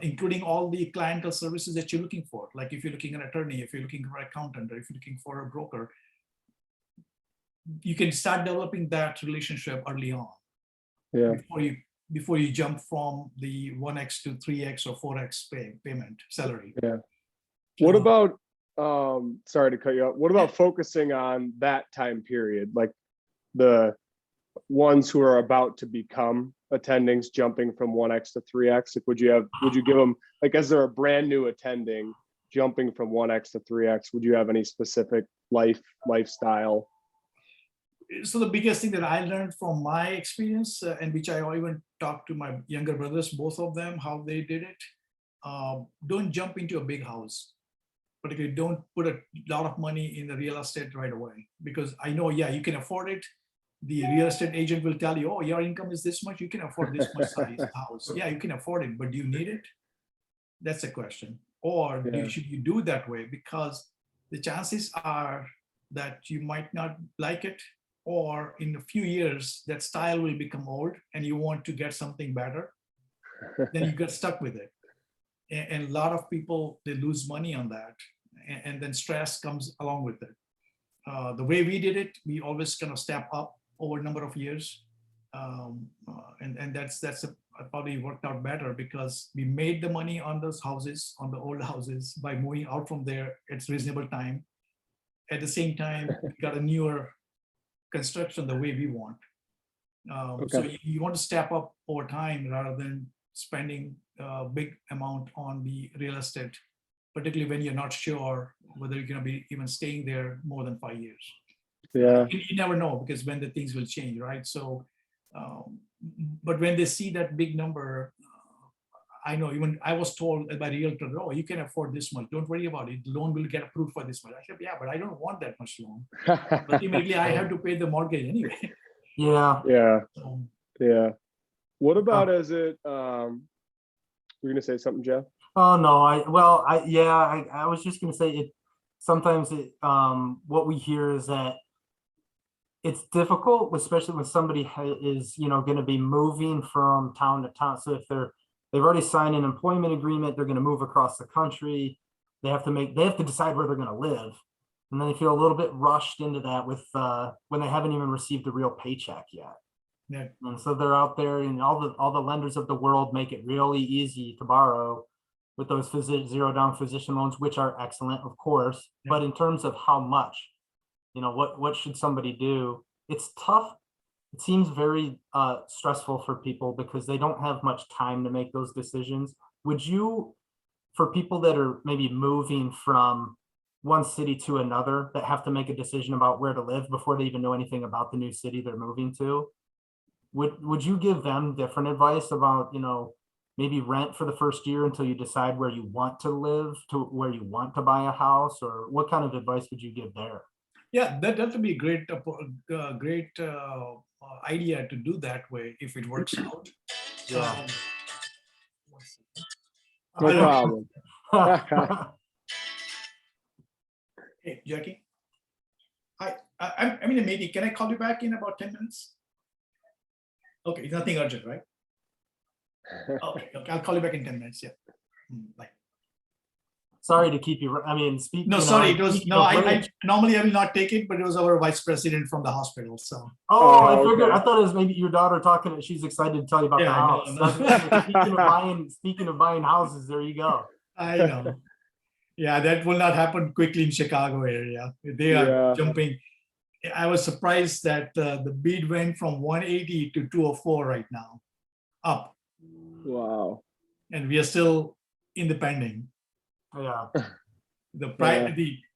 including all the clientele services that you're looking for. Like if you're looking at an attorney, if you're looking for an accountant, or if you're looking for a broker, you can start developing that relationship early on. Yeah. Before you jump from the 1x to 3x or 4x payment salary. Yeah. What about sorry to cut you off. What about focusing on that time period, like the ones who are about to become attendings, jumping from 1X to 3X? Like, would you give them, like, as they're a brand new attending, jumping from 1X to 3X, would you have any specific lifestyle? So the biggest thing that I learned from my experience, and which I even talked to my younger brothers, both of them, how they did it. Don't jump into a big house, particularly don't put a lot of money in the real estate right away, because I know, yeah, you can afford it. The real estate agent will tell you, oh, your income is this much, you can afford this much size house. Yeah, you can afford it, but do you need it? That's a question. Or should you do that way? Because the chances are that you might not like it, or in a few years that style will become old and you want to get something better, then you get stuck with it. And a lot of people, they lose money on that, and then stress comes along with it. The way we did it, we always kind of step up over a number of years, and that's probably worked out better, because we made the money on those houses, on the old houses, by moving out from there at reasonable time. At the same time, we got a newer construction the way we want. So you want to step up over time rather than spending a big amount on the real estate, particularly when you're not sure whether you're going to be even staying there more than 5 years. Yeah. You never know, because when the things will change, right? So, but when they see that big number, I know, even I was told by realtor, oh, you can afford this much, don't worry about it, the loan will get approved for this much. I said, yeah, but I don't want that much loan. Ultimately, I have to pay the mortgage anyway. Yeah. Yeah. So, Yeah. What about as it, you're gonna say something, Jeff? Oh no, I was just gonna say it. Sometimes what we hear is that it's difficult, especially when somebody is, going to be moving from town to town. So if they've already signed an employment agreement, they're going to move across the country. They have to decide where they're going to live, and then they feel a little bit rushed into that with when they haven't even received a real paycheck yet. yeah. And so they're out there, and all the lenders of the world make it really easy to borrow with those zero down physician loans, which are excellent, of course. Yeah. But in terms of how much, what should somebody do? It's tough. It seems very stressful for people because they don't have much time to make those decisions. Would you, for people that are maybe moving from one city to another, that have to make a decision about where to live before they even know anything about the new city they're moving to, would you give them different advice about, maybe rent for the first year until you decide where you want to live, to where you want to buy a house, or what kind of advice would you give there? Yeah, that would be great idea to do that way if it works out. Yeah. No problem. Hey, Jackie. I'm in a meeting. Can I call you back in about 10 minutes? Okay, nothing urgent, right? Okay, I'll call you back in 10 minutes. Yeah. Bye. Sorry to keep you. I mean, speak. No, sorry. It was no. I normally I will not take it, but it was our vice president from the hospital. So. Oh, I figured. I thought it was maybe your daughter talking. She's excited to tell you about the house. No. Speaking of buying houses, there you go. I know. Yeah, that will not happen quickly in Chicago area. They are jumping. I was surprised that the bid went from 180 to 204 right now, up. Wow. And we are still in the pending. Yeah.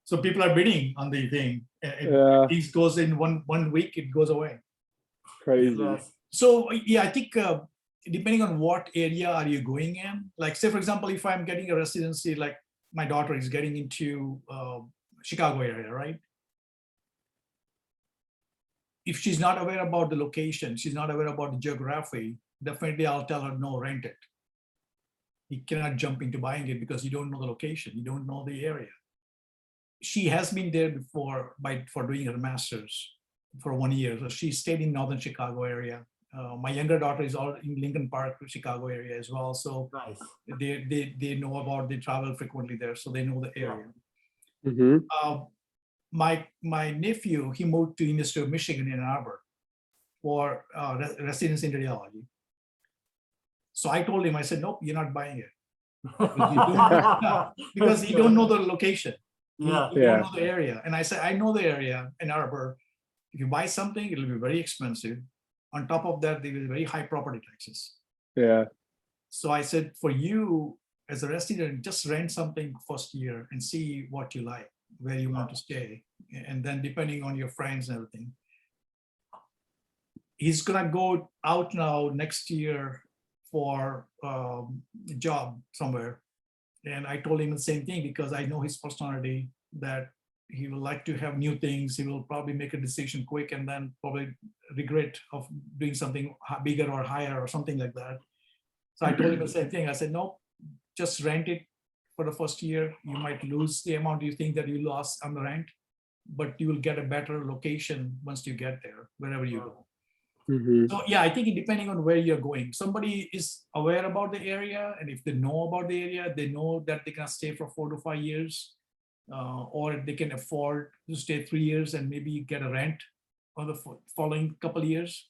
So people are bidding on the thing. It goes in one week, it goes away. Crazy. Yes. So yeah, I think depending on what area are you going in, like say for example, if I'm getting a residency, like my daughter is getting into Chicago area, right? If she's not aware about the location, she's not aware about the geography, definitely I'll tell her, no, rent it. You cannot jump into buying it because you don't know the location, you don't know the area. She has been there before for doing her master's for 1 year. So she stayed in Northern Chicago area. My younger daughter is all in Lincoln Park, Chicago area as well. So nice. They know about, they travel frequently there, so they know the area. Mm-hmm. My nephew, he moved to University of Michigan in Ann Arbor for residency in radiology. So I told him, I said, nope, you're not buying it. Because you don't know the location. Yeah. You Yeah. don't know the area. And I said, I know the area in Arbor. If you buy something, it'll be very expensive. On top of that, there is very high property taxes. Yeah. So I said, for you as a resident, just rent something first year and see what you like, where you want to stay. And then depending on your friends and everything. He's gonna go out now next year for a job somewhere. And I told him the same thing because I know his personality, that he will like to have new things. He will probably make a decision quick and then probably regret of doing something bigger or higher or something like that. So I told him the same thing. I said, no, just rent it for the first year. You might lose the amount you think that you lost on the rent, but you will get a better location once you get there, wherever you go. Mhm. So yeah, I think depending on where you're going, somebody is aware about the area, and if they know about the area, they know that they can stay for 4 to 5 years, or they can afford to stay 3 years and maybe get a rent for the following couple of years.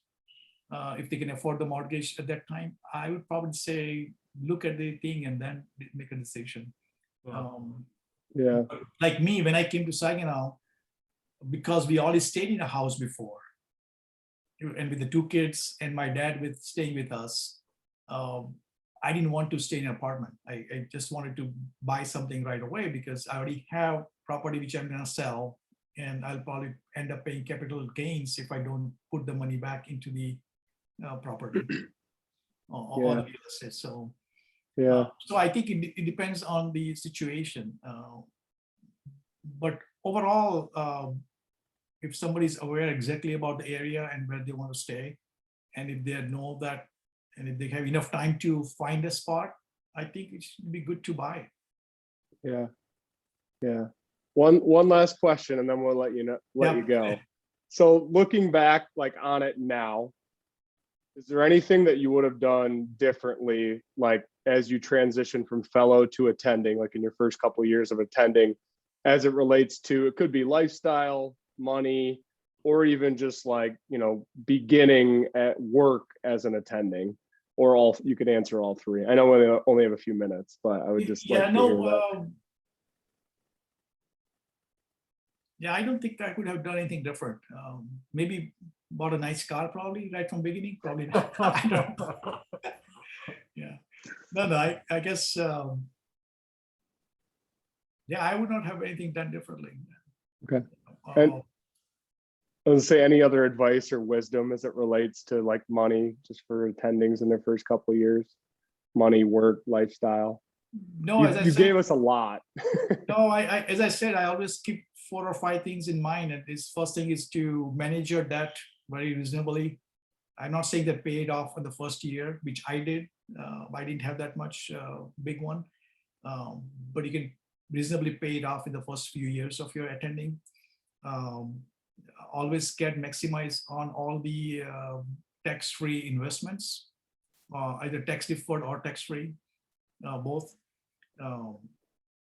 If they can afford the mortgage at that time, I would probably say look at the thing and then make a decision. Yeah. Yeah. Like me, when I came to Saginaw, because we already stayed in a house before, and with the 2 kids and my dad with staying with us, I didn't want to stay in an apartment. I just wanted to buy something right away because I already have property which I'm gonna sell, and I'll probably end up paying capital gains if I don't put the money back into the property or Yeah. the real estate. So, Yeah. so I think it depends on the situation. But overall, if somebody's aware exactly about the area and where they want to stay, and if they know that, and if they have enough time to find a spot, I think it should be good to buy. Yeah. Yeah. One last question, and then we'll let you Yeah. go. So looking back, like on it now, is there anything that you would have done differently, like as you transition from fellow to attending, like in your first couple of years of attending, as it relates to, it could be lifestyle, money, or even just like, beginning at work as an attending, or all, you could answer all three. I know we only have a few minutes, but I would just like to hear that. Yeah, I don't think I could have done anything different. Maybe bought a nice car, probably right from beginning. Probably not. I don't know. Yeah, no, I guess. Yeah, I would not have anything done differently. Okay. And I would say, any other advice or wisdom as it relates to like money, just for attendings in their first couple of years? Money, work, lifestyle. No, as I You said, gave us a lot. no, as I said, I always keep 4 or 5 things in mind. And this first thing is to manage your debt very reasonably. I'm not saying that pay it off in the first year, which I did. I didn't have that much big one, but you can reasonably pay it off in the first few years of your attending. Always get maximized on all the tax-free investments, either tax deferred or tax-free, both.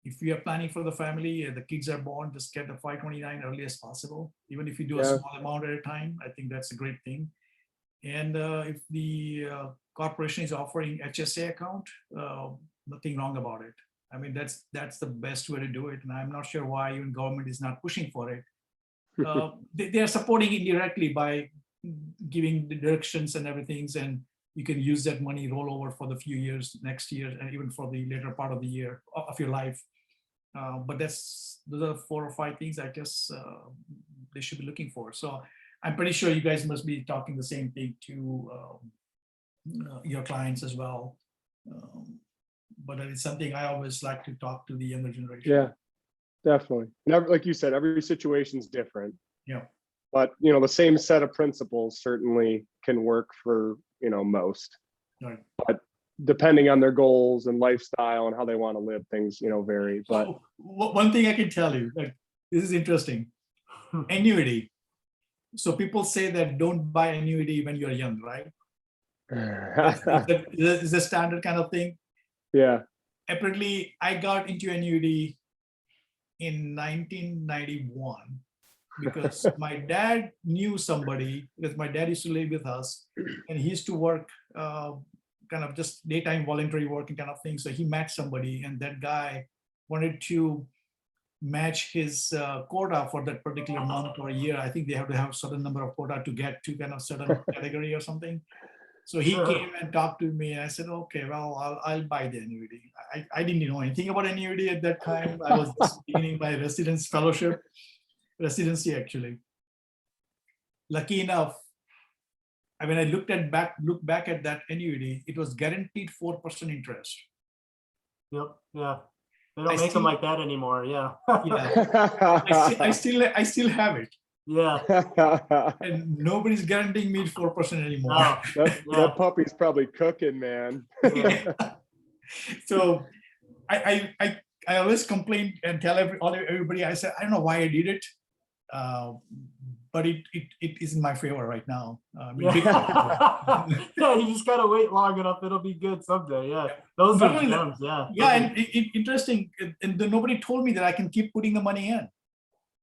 If you are planning for the family, the kids are born, just get the 529 early as possible. Even if you do a Yeah. small amount at a time, I think that's a great thing. And if the corporation is offering HSA account, nothing wrong about it. I mean, that's the best way to do it. And I'm not sure why even government is not pushing for it. They are supporting indirectly by giving the directions and everything, and you can use that money roll over for the few years next year and even for the later part of the year of your life. But those are 4 or 5 things I guess they should be looking for. So I'm pretty sure you guys must be talking the same thing to your clients as well. But it's something I always like to talk to the younger generation. Yeah, definitely. And like you said, every situation is different. Yeah. But the same set of principles certainly can work for most. Right. But depending on their goals and lifestyle and how they want to live, things vary. But so, one thing I can tell you, like, this is interesting. Annuity. So people say that don't buy annuity when you're young, right? Is the standard kind of thing. Yeah. Apparently, I got into annuity in 1991 because my dad knew somebody, because my dad used to live with us and he used to work kind of just daytime voluntary working kind of thing. So he met somebody, and that guy wanted to match his quota for that particular month or year. I think they have to have a certain number of quota to get to kind of certain category or something. So he Sure. came and talked to me. And I said, okay, well, I'll buy the annuity. I didn't know anything about annuity at that time. I was just beginning my residency actually. Lucky enough, when I look back at that annuity, it was guaranteed 4% interest. Yep. Yeah. They don't I make them still- like that anymore. Yeah. Yeah. I still have it, Yeah. and nobody's guaranteeing me 4% anymore. No. that, Yeah. that puppy's probably cooking, man. Yeah. So I always complain and tell everybody. I said I don't know why I did it, but it is in my favor right now. Yeah. Yeah, you just gotta wait long enough. It'll be good someday. Yeah. Those Not are only that- gems. Yeah. Yeah, and interesting. And nobody told me that I can keep putting the money in.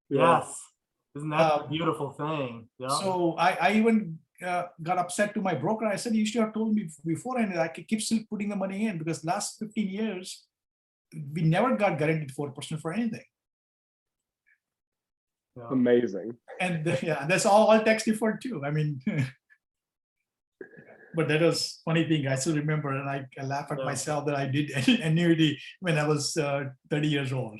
Yes. Isn't that the Uh, beautiful thing? Yeah. So I even got upset to my broker. I said, you should have told me beforehand that I could keep still putting the money in, because last 15 years, we never got guaranteed 4% for anything. Yeah. Amazing. And yeah, that's all tax deferred too. I mean, but that was funny thing. I still remember, and I laugh at Yeah. myself that I did annuity when I was 30 years old.